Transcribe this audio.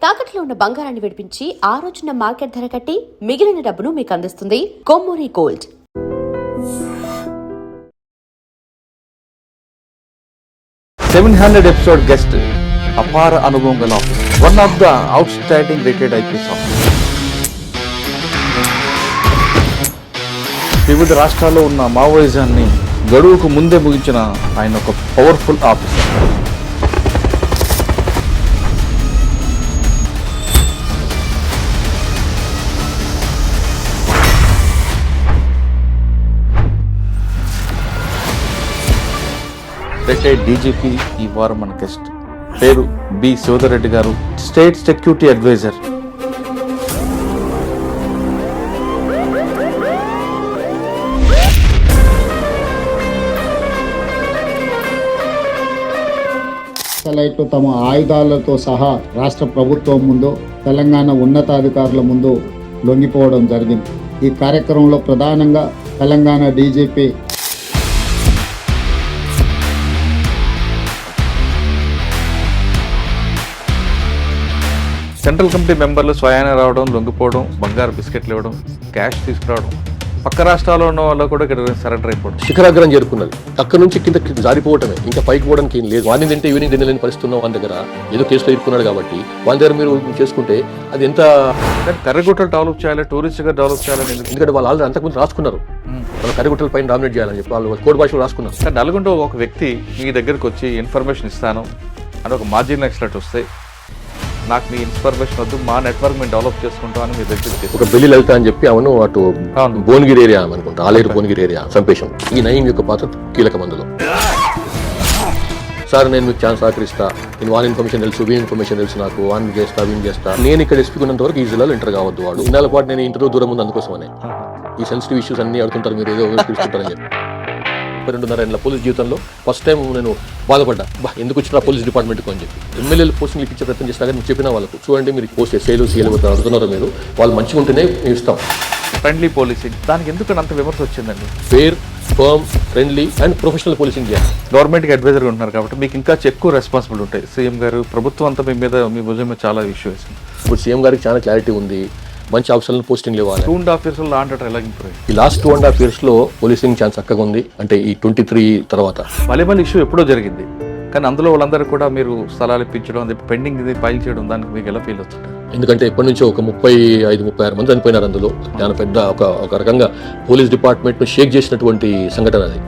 తాకట్లో ఉన్న బంగారాన్ని విడిపించి ఆ రోజున మార్కెట్ ధర కట్టి మిగిలిన డబ్బును మీకు అందిస్తుంది కొమ్మూరి గోల్డ్. ఎపిసోడ్ గెస్ట్ అపార అనుభవం గల one of the out standing rated IPS officer. వివిధ రాష్ట్రాల్లో ఉన్న మావోయిజాన్ని గడువుకు ముందే ముగించిన ఆయన ఒక పవర్ఫుల్ ఆఫీసర్. రిటైర్డ్ డీజీపీ ఈ వారం మన గెస్ట్. పేరు బి శివధర్ గారు, స్టేట్ సెక్యూరిటీ అడ్వైజర్. నక్సలైట్లు తమ ఆయుధాలతో సహా రాష్ట్ర ప్రభుత్వం ముందు, తెలంగాణ ఉన్నతాధికారుల ముందు లొంగిపోవడం జరిగింది. ఈ కార్యక్రమంలో ప్రధానంగా తెలంగాణ డీజీపీ సెంట్రల్ కమిటీ మెంబర్లు స్వయాన రావడం, లొంగిపోవడం, బంగారు బిస్కెట్లు ఇవ్వడం, క్యాష్ తీసుకురావడం, పక్క రాష్ట్రాల్లో ఉన్న వాళ్ళు కూడా ఇక్కడ సరెండర్ అయిపోవడం. శిఖరాగ్రం చేరుకున్నది. అక్కడ నుంచి కింద జారిపోవటమే, ఇంకా పైకి పోవడానికి ఏం లేదు. వాడిని తింటే ఈవినింగ్ తినలేని పరిస్థితి ఉన్న వాళ్ళ దగ్గర ఏదో కేసులో ఇరుక్కున్నాడు కాబట్టి వాళ్ళ దగ్గర మీరు చేసుకుంటే అది ఎంత కర్రగుట్టలు డెవలప్ చేయాలి, టూరిస్ట్గా డెవలప్ చేయాలని. ఎందుకంటే వాళ్ళు ఆల్రెడీ అంతకుముందు రాసుకున్నారు, వాళ్ళు కర్రగుట్టల పైన డామినేట్ చేయాలని చెప్పి వాళ్ళు కోడ్ భాషలో రాసుకున్నారు. కానీ నల్గొండ ఒక వ్యక్తి మీ దగ్గరకు వచ్చి ఇన్ఫర్మేషన్ ఇస్తాను అని ఒక మార్జిన్ ఎక్స్లెట్ వస్తే, నాకు మీ ఇన్ఫర్మేషన్ వద్దు, మా నెట్వర్క్ మేము డెవలప్ చేసుకుంటాం అని మీ దగ్గర ఒక బెల్లి లలిత అని చెప్పి అవును అటు భువనగిరి ఏరియా అనుకుంటా, ఆలేరు భువనగిరి ఏరియా సంపేశం. ఈ నయం యొక్క పాత్ర కీలక మందులో. సార్ నేను మీకు ఛాన్స్ సహకరిస్తా, నేను వాన్ ఇన్ఫర్మేషన్ తెలుసు, వీ ఇన్ఫర్మేషన్ తెలుసు, నాకు వాన్ చేస్తా, వీన్ చేస్తా. నేను ఇక్కడ ఎస్పీకున్నంత వరకు ఈ జిల్లాలో ఎంటర్ కావద్దు. వాడు ఇన్నాళ్ళ పాటు నేను ఇంటర్వ్యూ దూరం ఉంది, అందుకోసమనే ఈ సెన్సిటివ్ ఇష్యూస్ అన్ని అడుగుతుంటారు, మీరు ఏదో తీసుకుంటారని చెప్పి. 2.5 ఏళ్ళ పోలీస్ జీవితంలో ఫస్ట్ టైం నేను బాధపడ్డా, ఎందుకు వచ్చిన పోలీస్ డిపార్ట్మెంట్కి అని చెప్పి. ఎమ్మెల్యేలు పోస్టింగ్లు ఇప్పించే ప్రయత్నం చేసినా కానీ చెప్పిన వాళ్ళకు, చూడండి మీరు పోస్ట్ ఎస్ఐలు సీఎలు అడుగుతున్నారు, మీరు వాళ్ళు మంచిగా ఉంటేనే మేము ఇస్తాం. ఫ్రెండ్లీ పోలీసింగ్, దానికి ఎందుకు అంత విమర్శ వచ్చిందండి? Fair, firm, friendly and professional policing చేయాలి. గవర్నమెంట్కి అడ్వైజర్గా ఉంటున్నారు కాబట్టి మీకు ఇంకా ఎక్కువ రెస్పాన్సిబిలిటీ ఉంటాయి. సీఎం గారు, ప్రభుత్వం అంతా మీ మీద, మీ భుజం మీద చాలా ఇష్యూ వేసింది. ఇప్పుడు సీఎం గారికి చాలా క్లారిటీ ఉంది, మంచి ఆఫీసర్లను పోస్టింగ్ ఇవ్వాలి. 2.5 years లా అంటారు, ఎలా ఇంప్రూవ్? ఈ లాస్ట్ 2.5 years లో పోలీసింగ్ ఛాన్స్ చక్కగా ఉంది. అంటే ఈ 23 తర్వాత మళ్ళీ ఇష్యూ ఎప్పుడో జరిగింది, కానీ అందులో వాళ్ళందరూ కూడా మీరు స్థలాలు ఇప్పించడం, అది పెండింగ్ ఇది ఫైల్ చేయడం, దానికి మీకు ఎలా ఫీల్ అవుతుంది? ఎందుకంటే ఎప్పటి నుంచో ఒక 35-36 మంది చనిపోయినారు. అందులో చాలా పెద్ద ఒక రకంగా పోలీస్ డిపార్ట్మెంట్ను షేక్ చేసినటువంటి సంఘటన అది.